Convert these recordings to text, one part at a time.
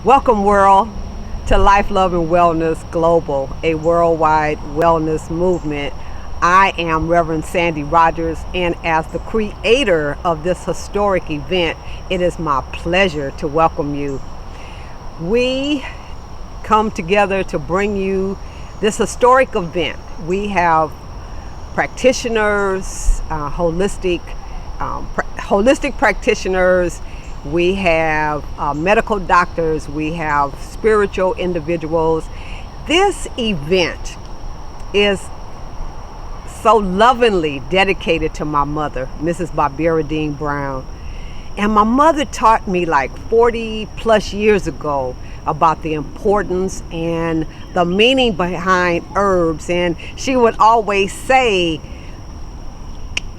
Welcome, world, to Life, Love, and Wellness Global, a worldwide wellness movement. I am Reverend Sandy Rogers, and as the creator of this historic event, it is my pleasure to welcome you. We come together to bring you this historic event. We have practitioners, holistic practitioners. We have medical doctors. We have spiritual individuals. This event is so lovingly dedicated to my mother, Mrs. Barbara Dean Brown. And my mother taught me like 40 plus years ago about the importance and the meaning behind herbs. And she would always say,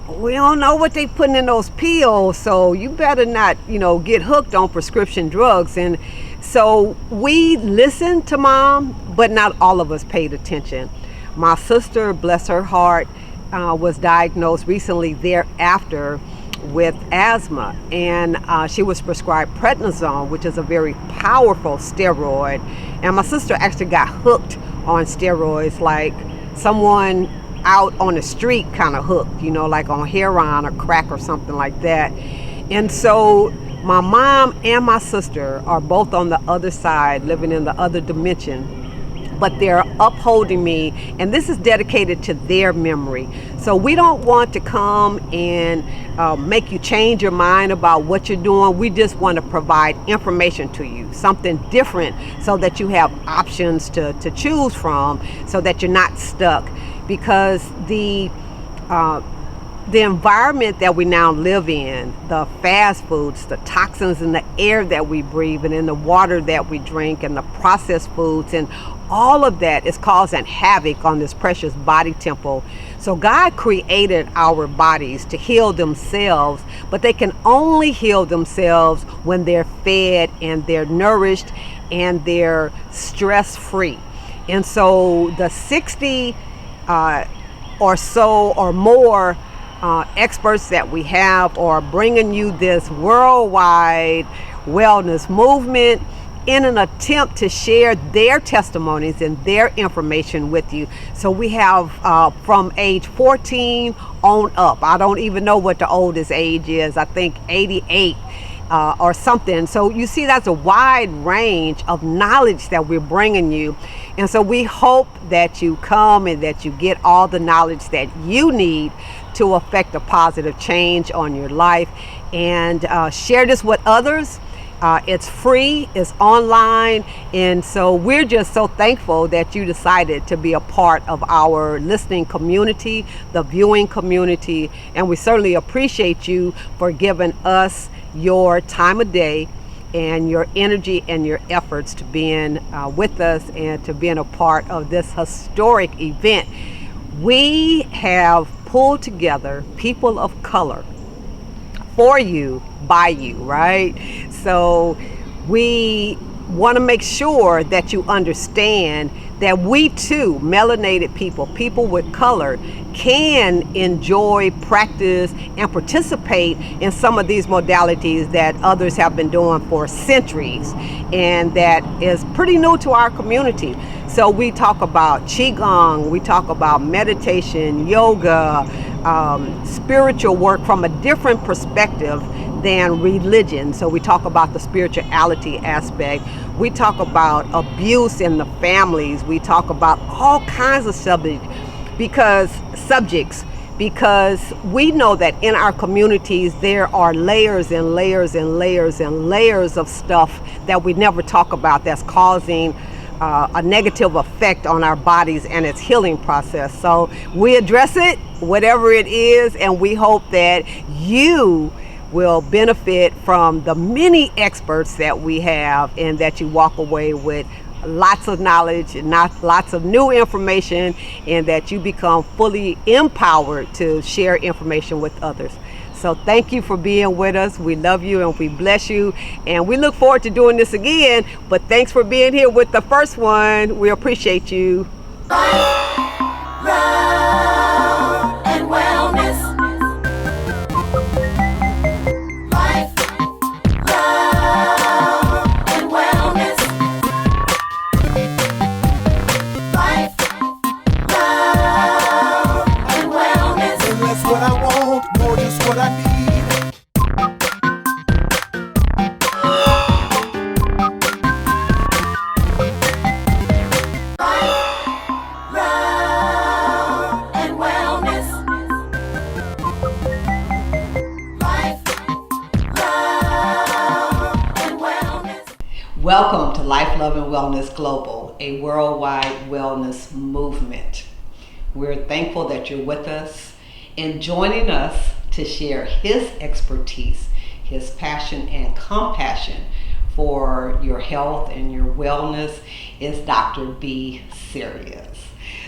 we don't know what they putting in those pills, so you better not, get hooked on prescription drugs. And so we listened to Mom, but not all of us paid attention. My sister, bless her heart, was diagnosed recently thereafter with asthma, and she was prescribed prednisone, which is a very powerful steroid. And my sister actually got hooked on steroids, like someone out on the street kind of hooked, like on heroin or crack or something like that. And so my mom and my sister are both on the other side, living in the other dimension, but they're upholding me, and this is dedicated to their memory. So we don't want to come and make you change your mind about what you're doing. We just want to provide information to you, something different, so that you have options to choose from, so that you're not stuck. Because the environment that we now live in, the fast foods, the toxins in the air that we breathe and in the water that we drink, and the processed foods, and all of that is causing havoc on this precious body temple. So God created our bodies to heal themselves, but they can only heal themselves when they're fed and they're nourished and they're stress-free. And so the 60 or so or more experts that we have are bringing you this worldwide wellness movement in an attempt to share their testimonies and their information with you. So we have from age 14 on up. I don't even know what the oldest age is. I think 88 or something. So you see, that's a wide range of knowledge that we're bringing you. And so we hope that you come and that you get all the knowledge that you need to affect a positive change on your life, and share this with others. It's free, it's online, and so we're just so thankful that you decided to be a part of our listening community, the viewing community, and we certainly appreciate you for giving us your time of day and your energy and your efforts to being with us and to being a part of this historic event. We have pulled together people of color for you, by you, right? So we want to make sure that you understand that we too, melanated people with color, can enjoy, practice, and participate in some of these modalities that others have been doing for centuries, and that is pretty new to our community. So we talk about Qigong, we talk about meditation, yoga, spiritual work from a different perspective than religion. So we talk about the spirituality aspect. We talk about abuse in the families. We talk about all kinds of subjects because we know that in our communities there are layers and layers and layers and layers of stuff that we never talk about that's causing a negative effect on our bodies and its healing process. So we address it, whatever it is, and we hope that you will benefit from the many experts that we have, and that you walk away with lots of knowledge and lots of new information, and that you become fully empowered to share information with others. So thank you for being with us. We love you and we bless you, and we look forward to doing this again. But thanks for being here with the first one. We appreciate you. Love and wellness. Life, love and wellness. Welcome to Life, Love, and Wellness Global, a worldwide wellness movement. We're thankful that you're with us and joining us to share his expertise, his passion and compassion for your health and your wellness is Dr. B. Sirius.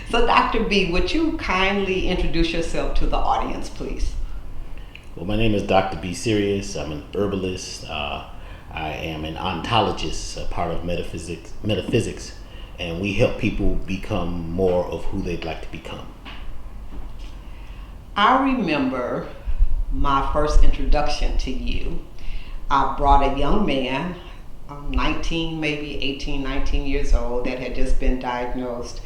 So Dr. B, would you kindly introduce yourself to the audience, please? Well, my name is Doctor B. Sirius. I'm an herbalist. I am an ontologist, a part of Metaphysics, and we help people become more of who they'd like to become. I remember my first introduction to you. I brought a young man, 19, maybe 18, 19 years old, that had just been diagnosed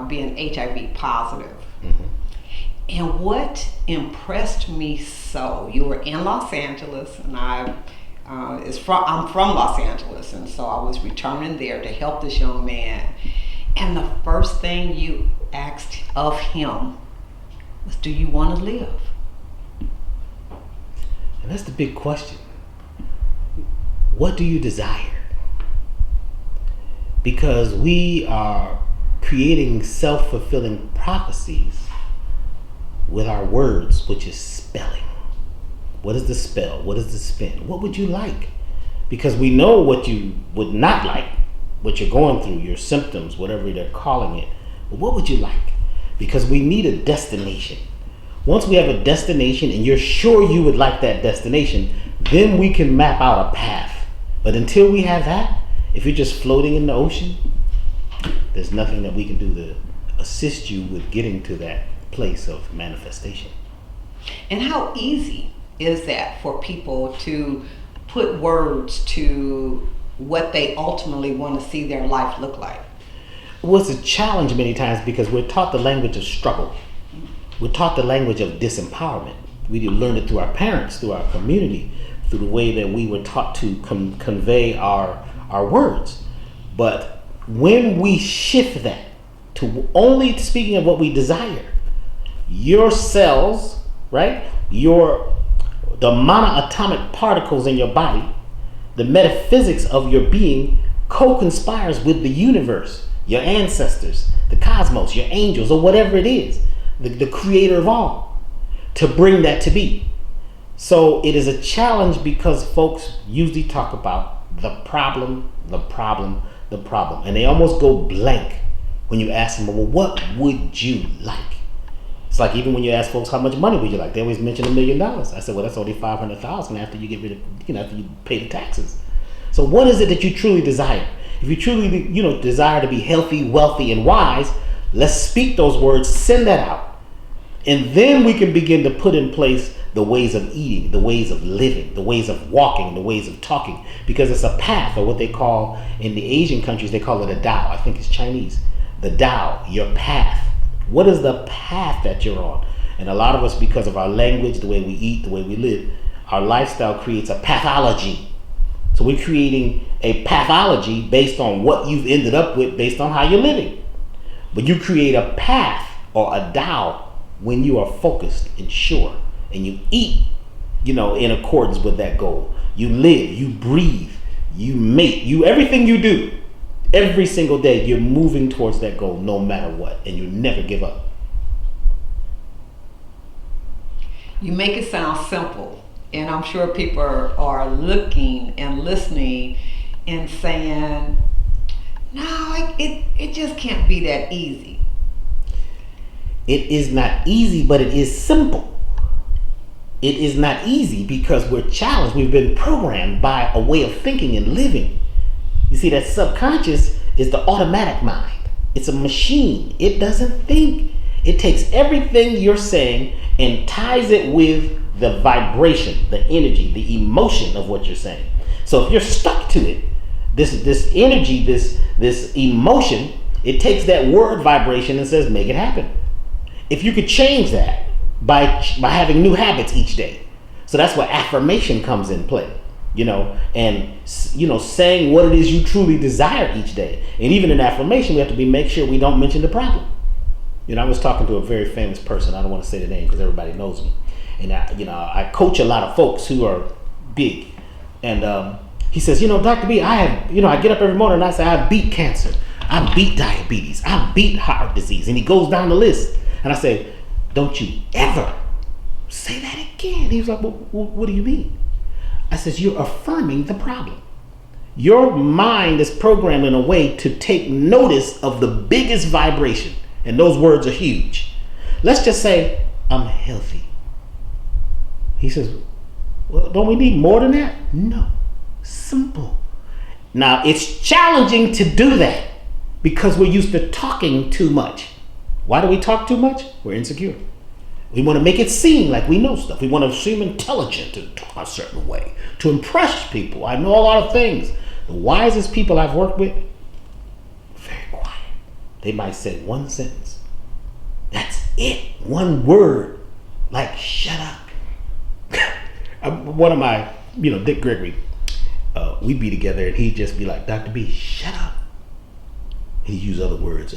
being HIV positive. Mm-hmm. And what impressed me so, you were in Los Angeles, and I'm from Los Angeles, and so I was returning there to help this young man. And the first thing you asked of him was, do you want to live? And that's the big question. What do you desire? Because we are creating self-fulfilling prophecies with our words, which is spelling. What is the spell? What is the spin? What would you like? Because we know what you would not like, what you're going through, your symptoms, whatever they're calling it. But what would you like? Because we need a destination. Once we have a destination and you're sure you would like that destination, then we can map out a path. But until we have that, if you're just floating in the ocean, there's nothing that we can do to assist you with getting to that place of manifestation. And how easy is that for people to put words to what they ultimately want to see their life look like? Well, it's a challenge many times because we're taught the language of struggle. We're taught the language of disempowerment. We learned it through our parents, through our community, through the way that we were taught to convey our words. But when we shift that to only speaking of what we desire, your cells, right? The monoatomic particles in your body, the metaphysics of your being co-conspires with the universe, your ancestors, the cosmos, your angels, or whatever it is, the creator of all, to bring that to be. So it is a challenge because folks usually talk about the problem, and they almost go blank when you ask them, well, what would you like? It's like even when you ask folks how much money would you like, they always mention $1 million. I said, well, that's only $500,000 after you get rid of, after you pay the taxes. So what is it that you truly desire? If you truly, desire to be healthy, wealthy, and wise, let's speak those words, send that out. And then we can begin to put in place the ways of eating, the ways of living, the ways of walking, the ways of talking, because it's a path, or what they call in the Asian countries, they call it a Tao. I think it's Chinese. The Tao, your path. What is the path that you're on? And a lot of us, because of our language, the way we eat, the way we live, our lifestyle creates a pathology. So we're creating a pathology based on what you've ended up with, based on how you're living. But you create a path or a Tao when you are focused and sure, and you eat, in accordance with that goal. You live, you breathe, you mate, everything you do. Every single day, you're moving towards that goal no matter what, and you never give up. You make it sound simple, and I'm sure people are looking and listening and saying, no, it just can't be that easy. It is not easy, but it is simple. It is not easy because we're challenged. We've been programmed by a way of thinking and living. You see, that subconscious is the automatic mind. It's a machine. It doesn't think. It takes everything you're saying and ties it with the vibration, the energy, the emotion of what you're saying. So if you're stuck to it, this energy, this emotion, it takes that word vibration and says, make it happen. If you could change that by having new habits each day. So that's where affirmation comes in play. Saying what it is you truly desire each day. And even in affirmation, we have to make sure we don't mention the problem. I was talking to a very famous person. I don't want to say the name because everybody knows me. And I coach a lot of folks who are big. And He says, Dr. B, I get up every morning and I say, I beat cancer. I beat diabetes. I beat heart disease. And he goes down the list. And I say, don't you ever say that again. He was like, well, what do you mean? I says, you're affirming the problem. Your mind is programmed in a way to take notice of the biggest vibration. And those words are huge. Let's just say, I'm healthy. He says, well, don't we need more than that? No. Simple. Now, it's challenging to do that because we're used to talking too much. Why do we talk too much? We're insecure. We want to make it seem like we know stuff. We want to seem intelligent and talk a certain way to impress people. I know a lot of things. The wisest people I've worked with, very quiet. They might say one sentence. That's it. One word. Like, shut up. One of my, Dick Gregory, we'd be together and he'd just be like, Dr. B, shut up. He'd use other words.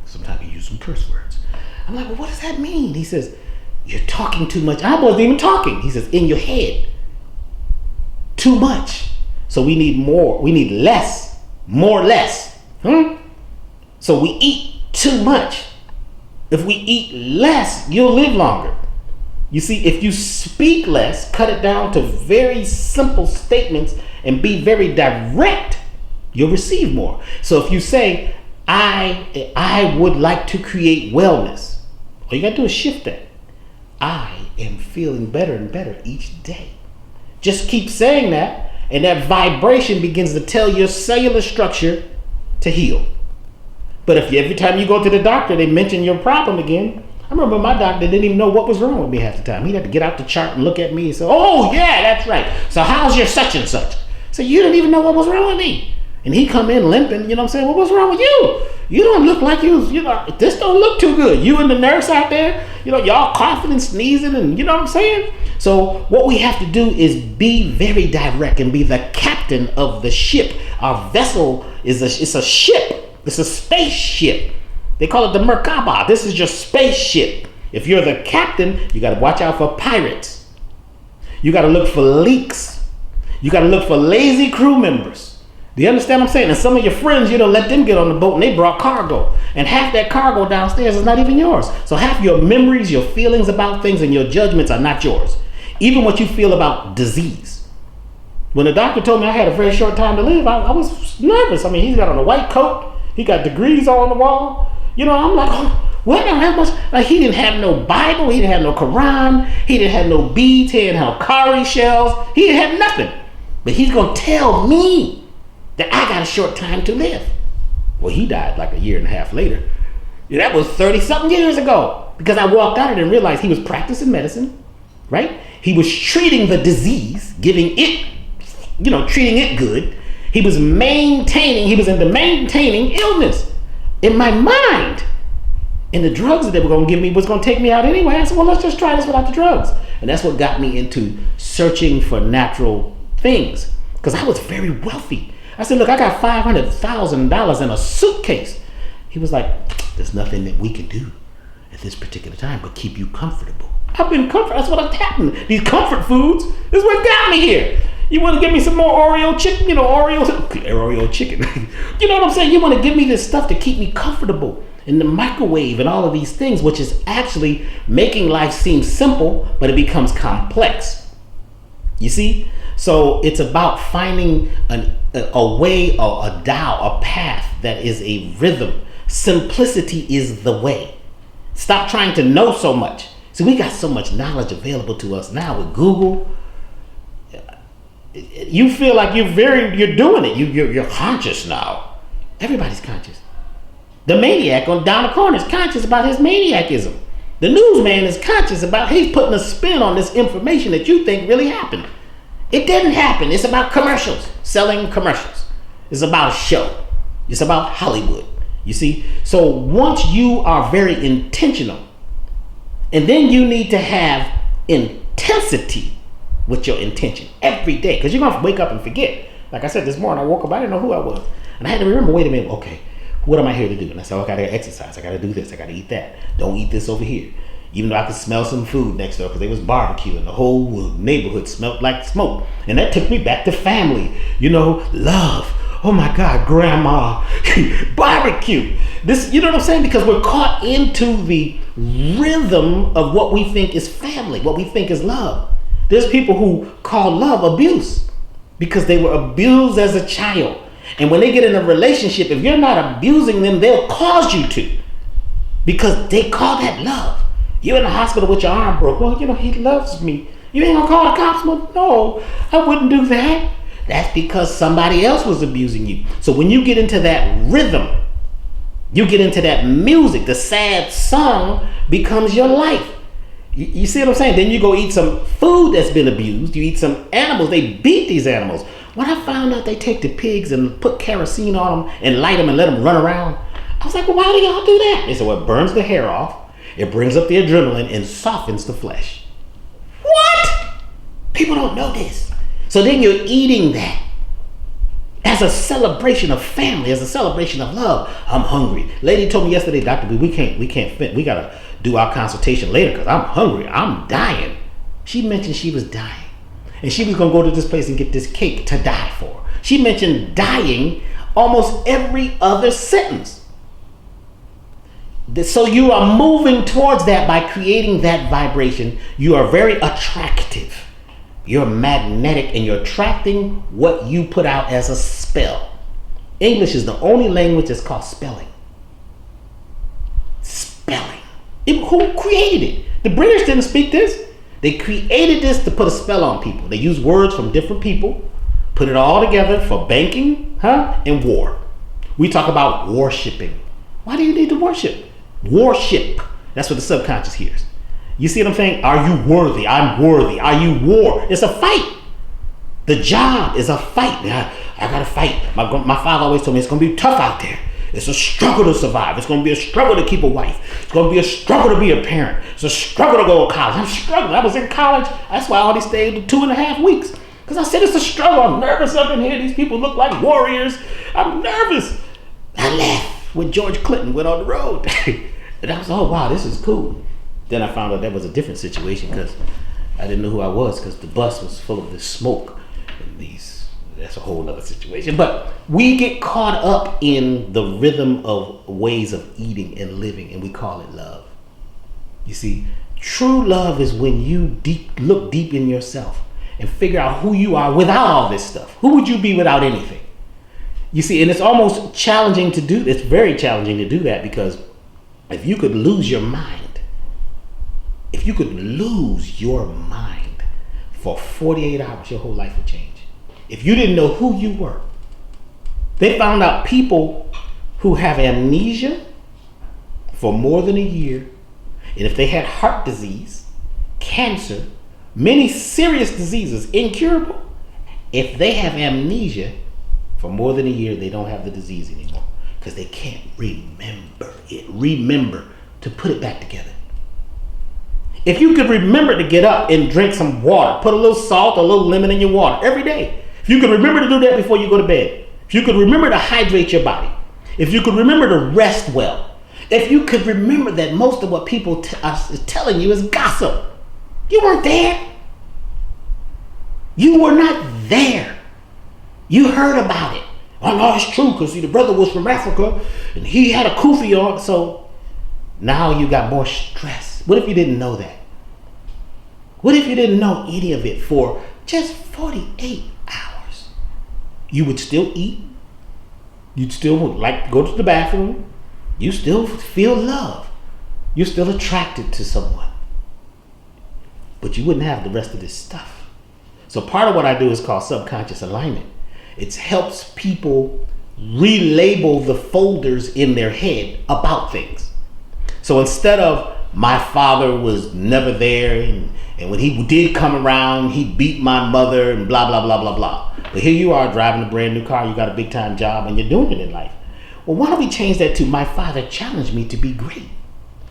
Sometimes he'd use some curse words. I'm like, well, what does that mean? He says, you're talking too much. I wasn't even talking. He says, in your head. Too much. So we need more. We need less. More less. So we eat too much. If we eat less, you'll live longer. You see, if you speak less, cut it down to very simple statements and be very direct, you'll receive more. So if you say, I would like to create wellness, all you got to do is shift that. I am feeling better and better each day. Just keep saying that, and that vibration begins to tell your cellular structure to heal. But if every time you go to the doctor, they mention your problem again. I remember my doctor didn't even know what was wrong with me half the time. He'd have to get out the chart and look at me and say, oh yeah, that's right. So how's your such and such? So you didn't even know what was wrong with me. And he come in limping, well, what's wrong with you? You don't look like this don't look too good. You and the nurse out there, y'all coughing and sneezing and you know what I'm saying? So what we have to do is be very direct and be the captain of the ship. Our vessel it's a ship. It's a spaceship. They call it the Merkaba. This is your spaceship. If you're the captain, you got to watch out for pirates. You got to look for leaks. You got to look for lazy crew members. Do you understand what I'm saying? And some of your friends, let them get on the boat and they brought cargo. And half that cargo downstairs is not even yours. So half your memories, your feelings about things, and your judgments are not yours. Even what you feel about disease. When the doctor told me I had a very short time to live, I was nervous. He's got on a white coat. He got degrees on the wall. I'm like, oh, what? I don't have much. Like, he didn't have no Bible. He didn't have no Quran. He didn't have no beads. He didn't have cowrie shells. He didn't have nothing. But he's going to tell me that I got a short time to live. Well, he died like a year and a half later. That was 30-something years ago. Because I walked out of it and realized he was practicing medicine, right? He was treating the disease, giving it, treating it good. He was into maintaining illness in my mind. And the drugs that they were going to give me was going to take me out anyway. I said, well, let's just try this without the drugs. And that's what got me into searching for natural things. Because I was very wealthy. I said, look, I got $500,000 in a suitcase. He was like, there's nothing that we can do at this particular time but keep you comfortable. I've been comfortable. That's what happened. These comfort foods is what got me here. You want to give me some more Oreo chicken? Oreo chicken. You know what I'm saying? You want to give me this stuff to keep me comfortable in the microwave and all of these things, which is actually making life seem simple, but it becomes complex. You see? So it's about finding a way or a Tao, a path that is a rhythm. Simplicity is the way. Stop trying to know so much. See, we got so much knowledge available to us now with Google. You feel like you're doing it. You're conscious now. Everybody's conscious. The maniac on down the corner is conscious about his maniacism. The newsman is conscious about he's putting a spin on this information that you think really happened. It didn't happen. It's about commercials, selling commercials. It's about a show. It's about Hollywood. You see? So once you are very intentional, and then you need to have intensity with your intention every day, because you're going to wake up and forget. Like I said, this morning I woke up, I didn't know who I was. And I had to remember, wait a minute, okay, what am I here to do? And I said, I got to exercise. I got to do this. I got to eat that. Don't eat this over here. Even though I could smell some food next door because they was barbecuing. The whole neighborhood smelled like smoke. And that took me back to family. You know, love. Oh my God, grandma, barbecue. This, you know what I'm saying? Because we're caught into the rhythm of what we think is family, what we think is love. There's people who call love abuse because they were abused as a child. And when they get in a relationship, if you're not abusing them, they'll cause you to. Because they call that love. You're in the hospital with your arm broke. Well, you know, he loves me. You ain't gonna call the cops? Well, no, I wouldn't do that. That's because somebody else was abusing you. So when you get into that rhythm, you get into that music, the sad song becomes your life. You see what I'm saying? Then you go eat some food that's been abused. You eat some animals. They beat these animals. When I found out they take the pigs and put kerosene on them and light them and let them run around, I was like, well, why do y'all do that? They said, well, it burns the hair off. It brings up the adrenaline and softens the flesh. What? People don't know this. So then you're eating that as a celebration of family, as a celebration of love. I'm hungry. Lady told me yesterday, Doctor B, we can't fit. We gotta do our consultation later because I'm hungry. I'm dying. She mentioned she was dying. And she was gonna go to this place and get this cake to die for. She mentioned dying almost every other sentence. So you are moving towards that by creating that vibration. You are very attractive. You're magnetic and you're attracting what you put out as a spell. English is the only language that's called spelling. Spelling. Who created it? The British didn't speak this. They created this to put a spell on people. They use words from different people, put it all together for banking, and war. We talk about worshipping. Why do you need to worship? Worship. That's what the subconscious hears. You see what I'm saying? Are you worthy? I'm worthy. Are you war? It's a fight. The job is a fight. I gotta fight. My father always told me it's gonna be tough out there. It's a struggle to survive. It's gonna be a struggle to keep a wife. It's gonna be a struggle to be a parent. It's a struggle to go to college. I'm struggling. I was in college. That's why I only stayed 2.5 weeks. Because I said it's a struggle. I'm nervous up in here. These people look like warriors. I'm nervous. I left when George Clinton went on the road. And I was, oh wow, this is cool. Then I found out that was a different situation because I didn't know who I was because the bus was full of this smoke and that's a whole other situation. But we get caught up in the rhythm of ways of eating and living and we call it love. You see, true love is when you look deep in yourself and figure out who you are without all this stuff. Who would you be without anything? You see, and it's almost challenging to do. It's very challenging to do that because if you could lose your mind, if you could lose your mind for 48 hours, your whole life would change. If you didn't know who you were, they found out people who have amnesia for more than a year, and if they had heart disease, cancer, many serious diseases, incurable, if they have amnesia for more than a year, they don't have the disease anymore because they can't remember to put it back together. If you could remember to get up and drink some water, put a little salt, a little lemon in your water every day. If you could remember to do that before you go to bed. If you could remember to hydrate your body. If you could remember to rest well. If you could remember that most of what people are telling you is gossip. You weren't there. You were not there. You heard about it. Oh no, it's true because the brother was from Africa and he had a kufi on. So now you got more stress. What if you didn't know that? What if you didn't know any of it for just 48 hours? You would still eat. You'd still like to go to the bathroom. You still feel love. You're still attracted to someone. But you wouldn't have the rest of this stuff. So part of what I do is called subconscious alignment. It helps people relabel the folders in their head about things. So instead of my father was never there and when he did come around, he beat my mother and blah, blah, blah, blah, blah. But here you are driving a brand new car, you got a big time job and you're doing it in life. Well, why don't we change that to my father challenged me to be great.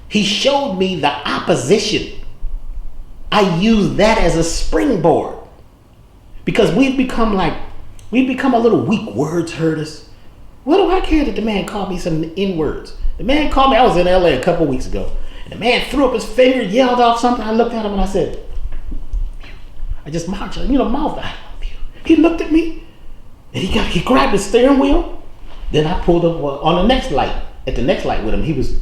He showed me the opposition. I use that as a springboard because we've become a little weak. Words hurt us. What do I care that the man called me some N-words? The man called me, I was in LA a couple weeks ago, And the man threw up his finger, yelled off something. I looked at him and I said, I just mouthed, I love you. He looked at me and he grabbed his steering wheel. Then I pulled up on the next light, at the next light with him. He was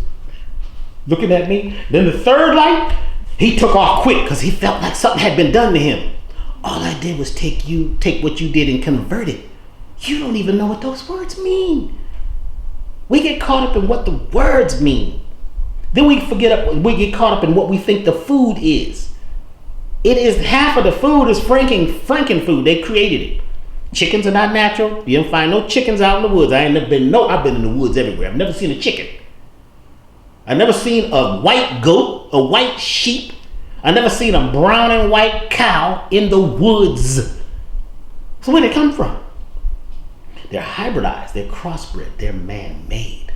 looking at me. Then the third light, he took off quick because he felt like something had been done to him. All I did was take what you did and convert it. You don't even know what those words mean. We get caught up in what the words mean. Then we get caught up in what we think the food is. It is half of the food is Franken food. They created it. Chickens are not natural. You don't find no chickens out in the woods. I've been in the woods everywhere. I've never seen a chicken. I've never seen a white goat, a white sheep. I've never seen a brown and white cow in the woods. So where they come from? They're hybridized, they're crossbred, they're man-made.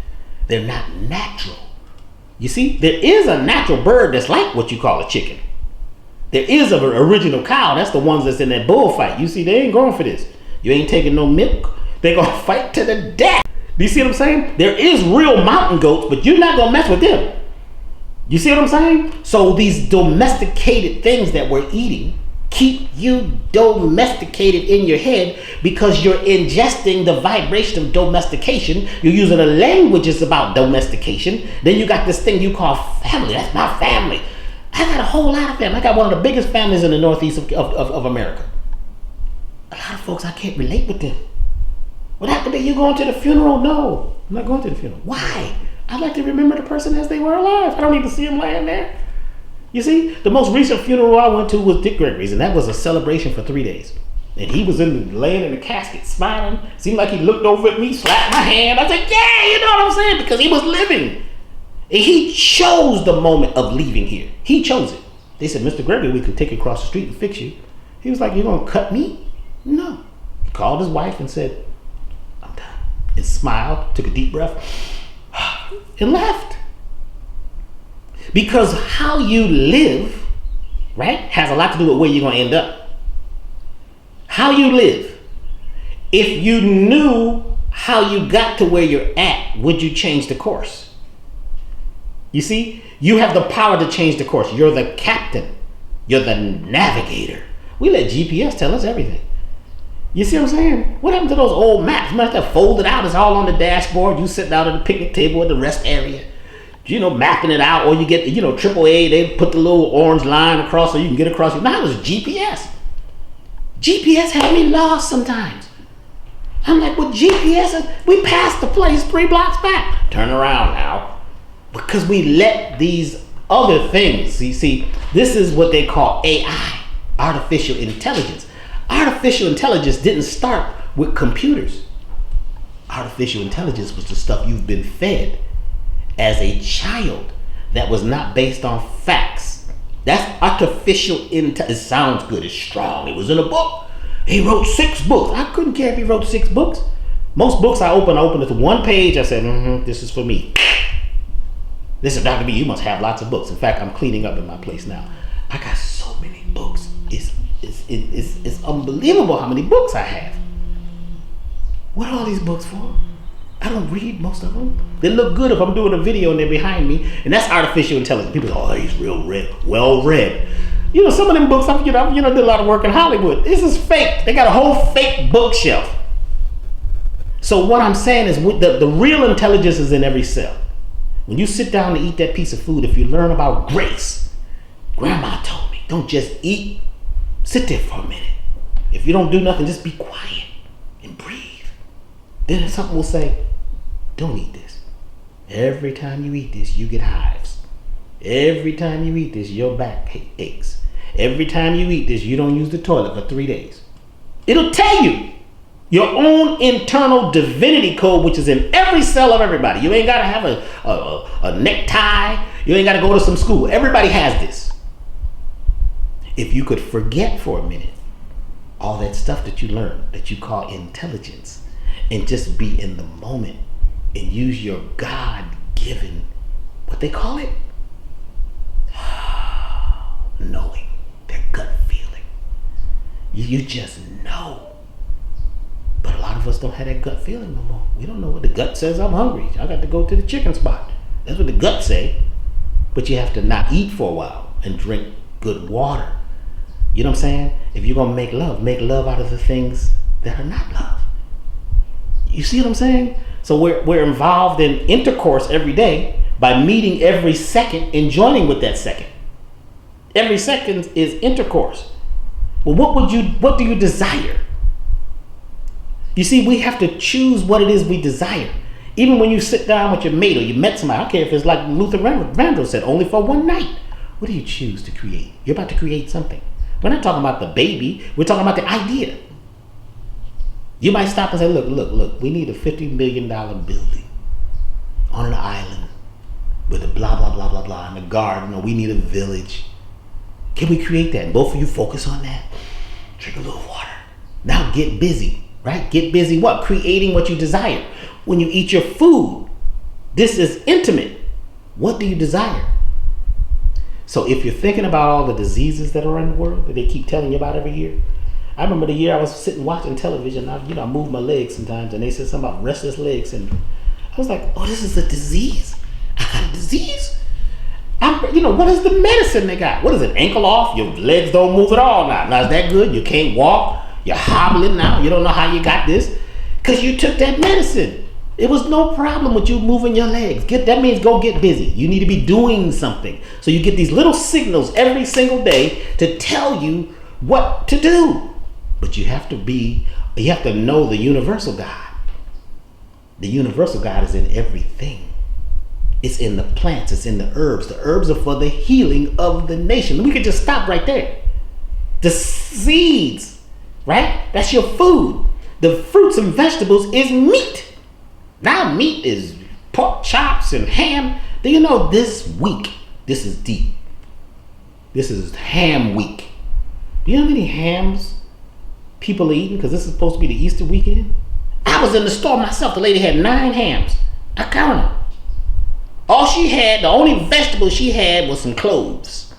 They're not natural. You see, there is a natural bird that's like what you call a chicken. There is an original cow. That's the ones that's in that bullfight. You see, they ain't going for this. You ain't taking no milk. They're going to fight to the death. Do you see what I'm saying? There is real mountain goats, but you're not going to mess with them. You see what I'm saying? So these domesticated things that we're eating keep you domesticated in your head because you're ingesting the vibration of domestication. You're using a language that's about domestication. Then you got this thing you call family. That's my family. I got a whole lot of family. I got one of the biggest families in the northeast of America. A lot of folks, I can't relate with them. What happened to you going to the funeral? No, I'm not going to the funeral. Why? I like to remember the person as they were alive. I don't need to see them laying there. You see, the most recent funeral I went to was Dick Gregory's, and that was a celebration for 3 days. And he was laying in the casket, smiling. Seemed like he looked over at me, slapped my hand. I said, yeah, you know what I'm saying? Because he was living. And he chose the moment of leaving here. He chose it. They said, Mr. Gregory, we could take you across the street and fix you. He was like, you're going to cut me? No. He called his wife and said, I'm done. And smiled, took a deep breath, and left. Because how you live, right, has a lot to do with where you're going to end up. How you live. If you knew how you got to where you're at, would you change the course? You see, you have the power to change the course. You're the captain. You're the navigator. We let GPS tell us everything. You see what I'm saying? What happened to those old maps? Remember that folded out? It's all on the dashboard. You sit down at the picnic table at the rest area. You know, mapping it out. Or you get, AAA, they put the little orange line across so you can get across. Now it was GPS. GPS had me lost sometimes. I'm like, well, GPS, we passed the place 3 blocks back. Turn around now. Because we let these other things, you see, this is what they call AI, artificial intelligence. Artificial intelligence didn't start with computers. Artificial intelligence was the stuff you've been fed as a child that was not based on facts. That's artificial intelligence. It sounds good, it's strong. It was in a book. He wrote 6 books. I couldn't care if he wrote 6 books. Most books I open it to 1 page. I said, this is for me. This is Doctah B. You must have lots of books. In fact, I'm cleaning up in my place now. I got so many books. It's unbelievable how many books I have. What are all these books for? I don't read most of them. They look good if I'm doing a video and they're behind me. And that's artificial intelligence. People go, oh, he's real read, well read. Some of them books, I did a lot of work in Hollywood. This is fake. They got a whole fake bookshelf. So what I'm saying is the real intelligence is in every cell. When you sit down to eat that piece of food, if you learn about grace, Grandma told me, don't just eat, sit there for a minute. If you don't do nothing, just be quiet and breathe. Then something will say, don't eat this. Every time you eat this, you get hives. Every time you eat this, your back aches. Every time you eat this, you don't use the toilet for 3 days. It'll tell you your own internal divinity code, which is in every cell of everybody. You ain't got to have a necktie. You ain't got to go to some school. Everybody has this. If you could forget for a minute all that stuff that you learned, that you call intelligence, and just be in the moment and use your God-given, what they call it? Knowing, their gut feeling. You just know. But a lot of us don't have that gut feeling no more. We don't know what the gut says. I'm hungry. I got to go to the chicken spot. That's what the gut say. but you have to not eat for a while and drink good water. You know what I'm saying? If you're gonna make love out of the things that are not love. You see what I'm saying? So we're involved in intercourse every day by meeting every second and joining with that second. Every second is intercourse. Well, what do you desire? You see, we have to choose what it is we desire. Even when you sit down with your mate or you met somebody, I don't care if it's like Luther Vandross said, only for one night. What do you choose to create? You're about to create something. We're not talking about the baby. We're talking about the idea. You might stop and say, look, we need a $50 million building on an island with a blah, blah, blah, blah, blah, in a garden, or we need a village. Can we create that? And both of you focus on that. Drink a little water. Now get busy, right? Get busy what? Creating what you desire. When you eat your food, this is intimate. What do you desire? So if you're thinking about all the diseases that are in the world that they keep telling you about every year, I remember the year I was sitting watching television. I move my legs sometimes, and they said something about restless leg syndrome. I was like, oh, this is a disease? I got a disease? What is the medicine they got? What is it? Ankle off? Your legs don't move at all now. Now, is that good? You can't walk? You're hobbling now? You don't know how you got this? Because you took that medicine. It was no problem with you moving your legs. That means go get busy. You need to be doing something. So you get these little signals every single day to tell you what to do. But you have to know the universal God. The universal God is in everything. It's in the plants, it's in the herbs. The herbs are for the healing of the nation. We could just stop right there. The seeds, right? That's your food. The fruits and vegetables is meat. Now meat is pork chops and ham. Do you know this week, this is deep. This is ham week. Do you know how many hams people are eating? Because this is supposed to be the Easter weekend. I was in the store myself. The lady had 9 hams. I counted. All she had, the only vegetable she had was some cloves.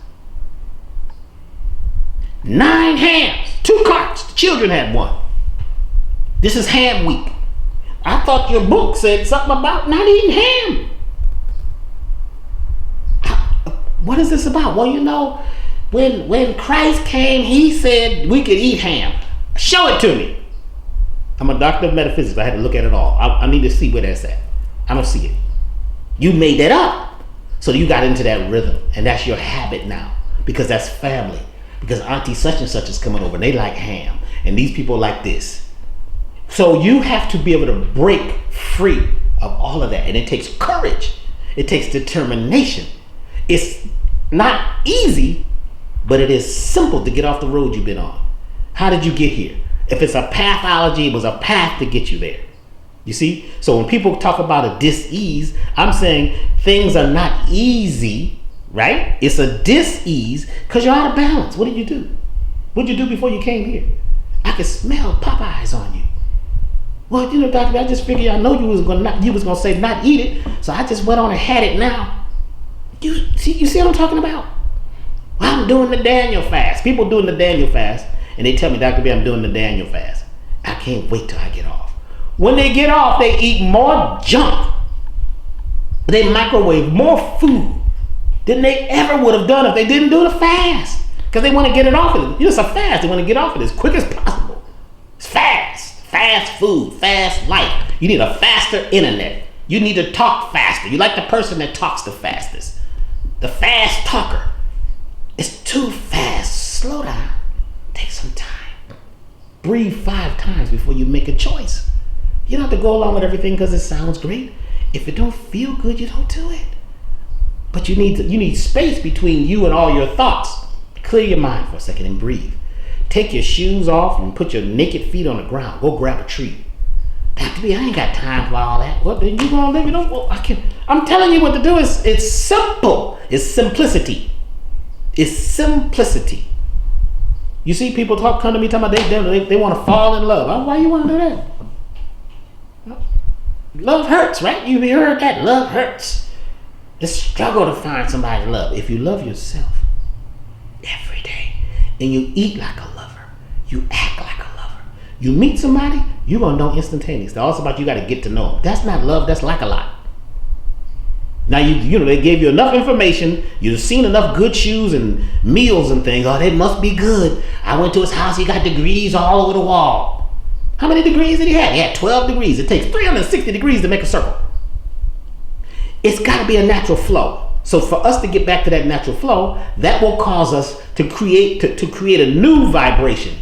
9 hams. 2 carts. The children had 1. This is ham week. I thought your book said something about not eating ham. What is this about? Well, when Christ came, he said we could eat ham. Show it to me. I'm a doctor of metaphysics. I had to look at it all. I need to see where that's at. I don't see it. You made that up. So you got into that rhythm, and that's your habit now, because that's family. Because Auntie such and such is coming over and they like ham, and these people like this. So you have to be able to break free of all of that, and it takes courage. It takes determination. It's not easy, but it is simple to get off the road you've been on. How did you get here? If it's a pathology, it was a path to get you there. You see? So when people talk about a dis-ease, I'm saying things are not easy, right? It's a dis-ease because you're out of balance. What did you do? What did you do before you came here? I could smell Popeyes on you. Well, Doctor, I just figured I know you was gonna say not eat it, so I just went on and had it now. You see what I'm talking about? Well, I'm doing the Daniel fast. People doing the Daniel fast, and they tell me, Dr. B, I'm doing the Daniel fast. I can't wait till I get off. When they get off, they eat more junk. They microwave more food than they ever would have done if they didn't do the fast. Because they want to get it off of it. It's a fast. They want to get off it as quick as possible. It's fast. Fast food. Fast life. You need a faster internet. You need to talk faster. You like the person that talks the fastest. The fast talker. It's too fast. Slow down. Take some time. Breathe 5 times before you make a choice. You don't have to go along with everything because it sounds great. If it don't feel good, you don't do it. But you need space between you and all your thoughts. Clear your mind for a second and breathe. Take your shoes off and put your naked feet on the ground. Go grab a tree. Dr. B, I ain't got time for all that. What, then you gonna live? I'm telling you what to do. It's simple. It's simplicity. It's simplicity. You see people come to me talking about they want to fall in love. Why you want to do that? Love hurts, right? You heard that? Love hurts. It's a struggle to find somebody to love. If you love yourself every day and you eat like a lover, you act like a lover, you meet somebody, you're going to know instantaneously. Also about you got to get to know them. That's not love. That's like a lot. Now you know they gave you enough information. You've seen enough good shoes and meals and things. Oh, they must be good. I went to his house. He got degrees all over the wall. How many degrees did he have? He had 12 degrees. It takes 360 degrees to make a circle. It's got to be a natural flow. So for us to get back to that natural flow, that will cause us to create a new vibration,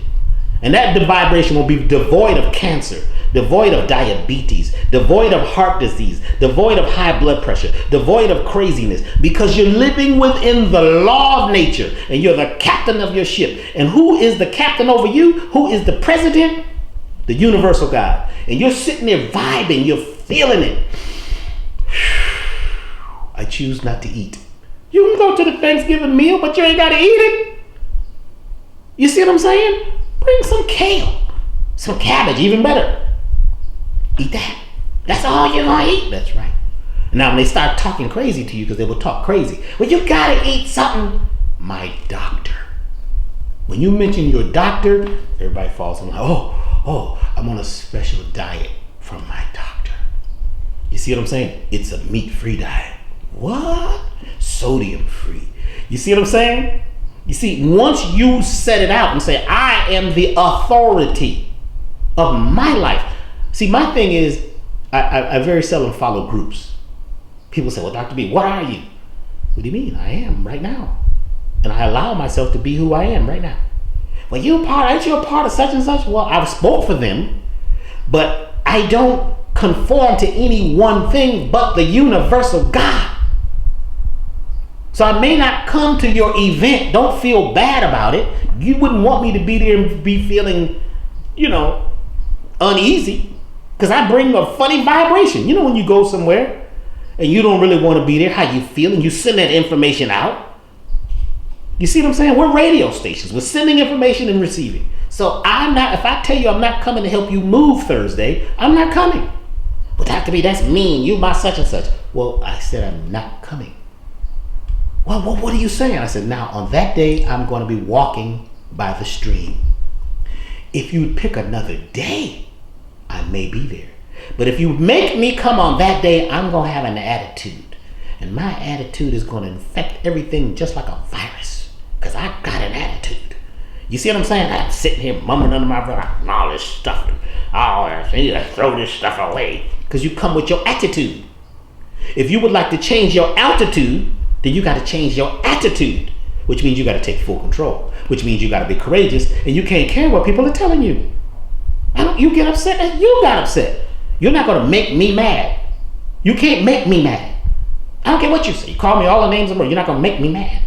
and that the vibration will be devoid of cancer, devoid of diabetes, devoid of heart disease, devoid of high blood pressure, devoid of craziness, because you're living within the law of nature and you're the captain of your ship. And who is the captain over you? Who is the president? The universal God. And you're sitting there vibing, you're feeling it. I choose not to eat. You can go to the Thanksgiving meal, but you ain't got to eat it. You see what I'm saying? Bring some kale, some cabbage, even better. Eat that. That's all you're going to eat. That's right. Now, when they start talking crazy to you, because they will talk crazy, well, you got to eat something. My doctor. When you mention your doctor, everybody falls in line. Oh, I'm on a special diet from my doctor. You see what I'm saying? It's a meat-free diet. What? Sodium-free. You see what I'm saying? You see, once you set it out and say, I am the authority of my life. See, my thing is, I very seldom follow groups. People say, well, Dr. B, what are you? What do you mean? I am right now. And I allow myself to be who I am right now. Well, aren't you a part of such and such? Well, I've spoke for them, but I don't conform to any one thing but the universal God. So I may not come to your event. Don't feel bad about it. You wouldn't want me to be there and be feeling, uneasy, because I bring a funny vibration. You know, when you go somewhere and you don't really want to be there, how you feel, and you send that information out. You see what I'm saying? We're radio stations. We're sending information and receiving. So if I tell you I'm not coming to help you move Thursday, I'm not coming. Well, Dr. B, that's mean. You my such and such. Well, I said I'm not coming. Well, what are you saying? I said, now on that day, I'm going to be walking by the stream. If you pick another day, I may be there. But if you make me come on that day, I'm going to have an attitude. And my attitude is going to infect everything just like a virus. Because I got an attitude. You see what I'm saying? I'm sitting here mumbling under my breath, all this stuff. I need to throw this stuff away. Because you come with your attitude. If you would like to change your altitude, then you got to change your attitude, which means you got to take full control, which means you got to be courageous, and you can't care what people are telling you. You get upset and you got upset. You're not going to make me mad. You can't make me mad. I don't care what you say. You call me all the names of the world. You're not going to make me mad.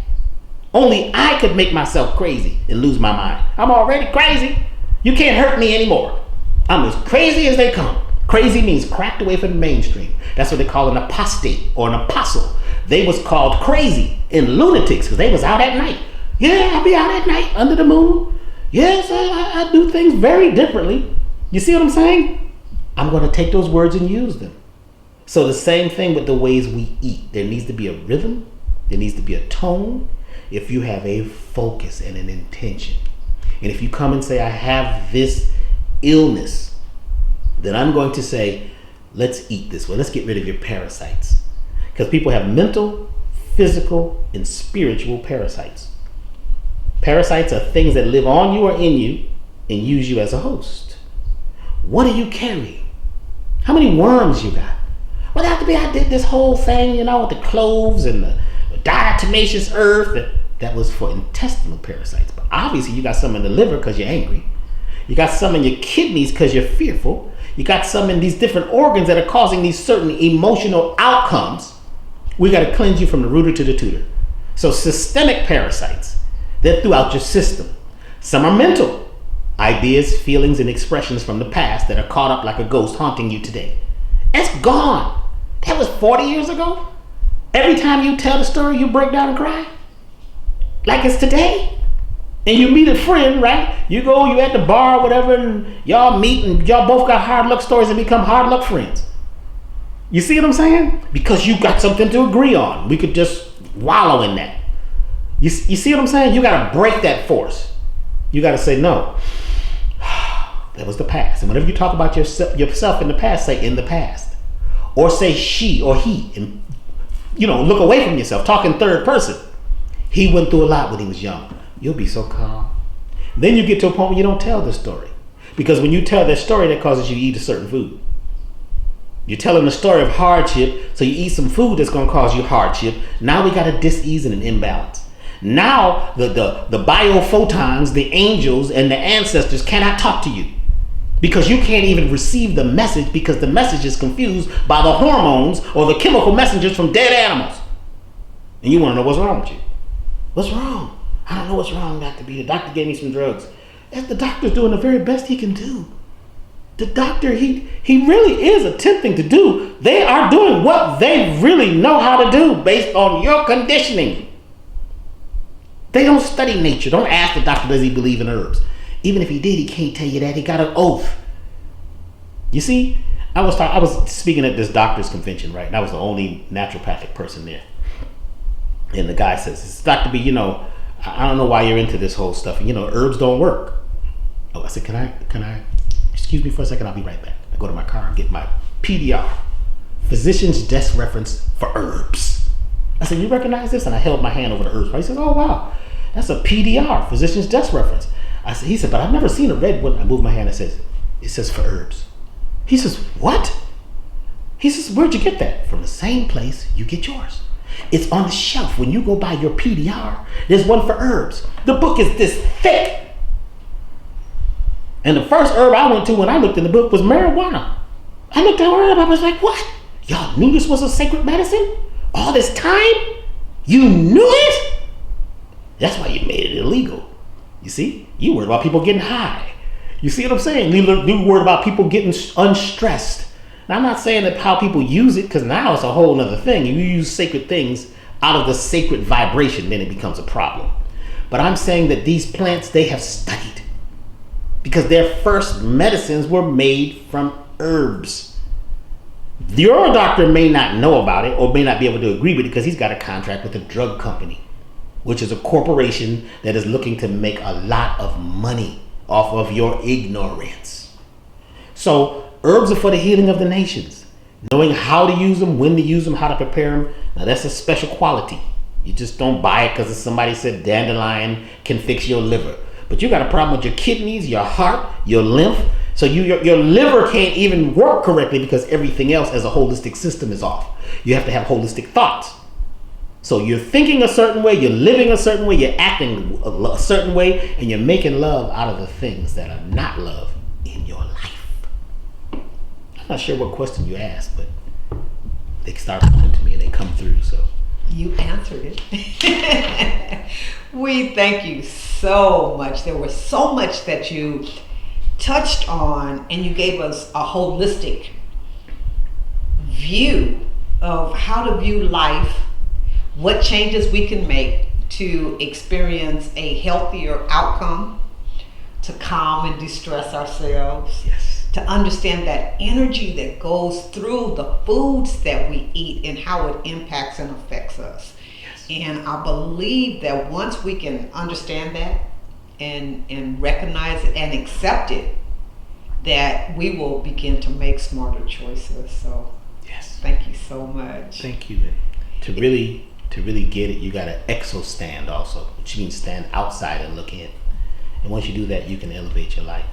Only I could make myself crazy and lose my mind. I'm already crazy. You can't hurt me anymore. I'm as crazy as they come. Crazy means cracked away from the mainstream. That's what they call an apostate or an apostle. They was called crazy and lunatics because they was out at night. Yeah, I be out at night under the moon. Yes, I do things very differently. You see what I'm saying? I'm going to take those words and use them. So the same thing with the ways we eat. There needs to be a rhythm. There needs to be a tone. If you have a focus and an intention. And if you come and say, I have this illness, then I'm going to say, let's eat this way. Let's get rid of your parasites. Because people have mental, physical, and spiritual parasites. Parasites are things that live on you or in you and use you as a host. What do you carry? How many worms you got? Well, Dr. B, I did this whole thing, with the cloves and the diatomaceous earth. That was for intestinal parasites. But obviously you got some in the liver because you're angry. You got some in your kidneys because you're fearful. You got some in these different organs that are causing these certain emotional outcomes. We got to cleanse you from the rooter to the tutor. So systemic parasites, they're throughout your system. Some are mental. Ideas, feelings, and expressions from the past that are caught up like a ghost haunting you today. It's gone. That was 40 years ago. Every time you tell the story, you break down and cry. Like it's today. And you meet a friend, right? You at the bar or whatever, and y'all meet, and y'all both got hard luck stories and become hard luck friends. You see what I'm saying? Because you got something to agree on. We could just wallow in that. You see what I'm saying? You got to break that force. You got to say, no, that was the past. And whenever you talk about yourself in the past, say in the past. Or say she or he, and look away from yourself, talk in third person. He went through a lot when he was young. You'll be so calm. Then you get to a point where you don't tell this story. Because when you tell that story, that causes you to eat a certain food. You're telling the story of hardship, so you eat some food that's going to cause you hardship. Now we got a dis-ease and an imbalance. Now the biophotons, the angels, and the ancestors cannot talk to you. Because you can't even receive the message because the message is confused by the hormones or the chemical messengers from dead animals. And you want to know what's wrong with you. What's wrong? I don't know what's wrong, Doctor B. The doctor gave me some drugs. The doctor's doing the very best he can do. The doctor, he really is attempting to do. They are doing what they really know how to do based on your conditioning. They don't study nature. Don't ask the doctor, does he believe in herbs? Even if he did, he can't tell you that. He got an oath. You see, I was speaking at this doctor's convention, right? And I was the only naturopathic person there. And the guy says, Dr. B, I don't know why you're into this whole stuff. Herbs don't work. Oh, I said, can I, excuse me for a second, I'll be right back. I go to my car and get my PDR, Physician's Desk Reference for Herbs. I said, you recognize this? And I held my hand over the herbs. He says, oh, wow, that's a PDR, Physician's Desk Reference. He said, but I've never seen a red one. I moved my hand and it says for herbs. He says, what? He says, where'd you get that? From the same place you get yours. It's on the shelf. When you go buy your PDR, there's one for herbs. The book is this thick. And the first herb I went to when I looked in the book was marijuana. I looked at herb, I was like, what? Y'all knew this was a sacred medicine? All this time? You knew it? That's why you made it illegal. You see? You worried about people getting high. You see what I'm saying? You worried about people getting unstressed. Now, I'm not saying that how people use it, because now it's a whole other thing. If you use sacred things out of the sacred vibration, then it becomes a problem. But I'm saying that these plants, they have studied. Because their first medicines were made from herbs. Your doctor may not know about it or may not be able to agree with it because he's got a contract with a drug company, which is a corporation that is looking to make a lot of money off of your ignorance. So herbs are for the healing of the nations. Knowing how to use them, when to use them, how to prepare them. Now that's a special quality. You just don't buy it because somebody said dandelion can fix your liver. But you got a problem with your kidneys, your heart, your lymph. So your liver can't even work correctly because everything else as a holistic system is off. You have to have holistic thoughts. So you're thinking a certain way, you're living a certain way, you're acting a certain way, and you're making love out of the things that are not love in your life. I'm not sure what question you asked, but they start coming to me and they come through. So you answered it. We thank you so much. There was so much that you touched on, and you gave us a holistic view of how to view life, what changes we can make to experience a healthier outcome, to calm and de-stress ourselves. yes, To understand that energy that goes through the foods that we eat and how it impacts and affects us. yes, And I believe that once we can understand that and recognize it and accept it, that we will begin to make smarter choices. So yes. thank you so much. Thank you. To really get it, you got an exostand also, which means stand outside and look in. And once you do that, you can elevate your life.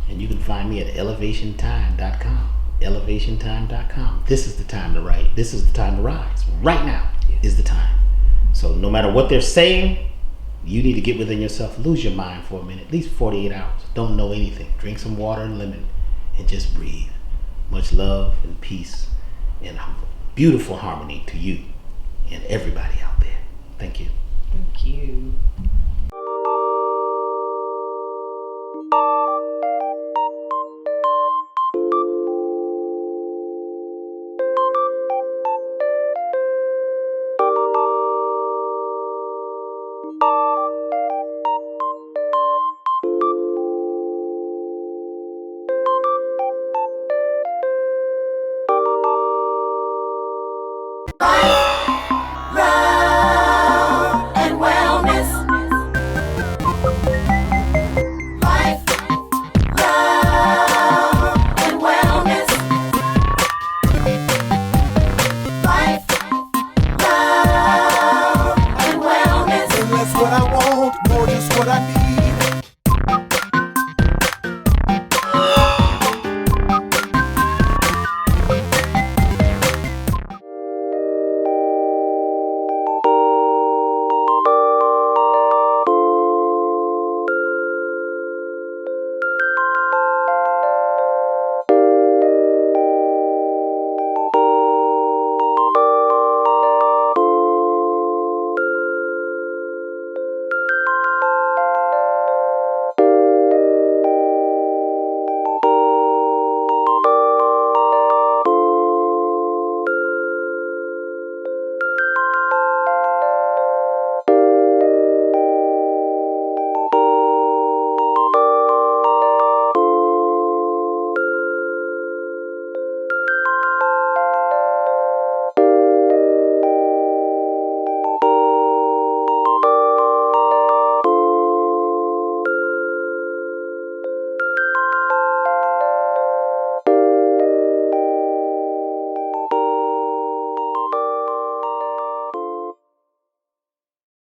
And you can find me at elevationtime.com. Elevationtime.com. This is the time to write. This is the time to rise. Right now is the time. So no matter what they're saying, you need to get within yourself. Lose your mind for a minute, at least 48 hours. Don't know anything. Drink some water and lemon and just breathe. Much love and peace and beautiful harmony to you and everybody out there. Thank you. Thank you.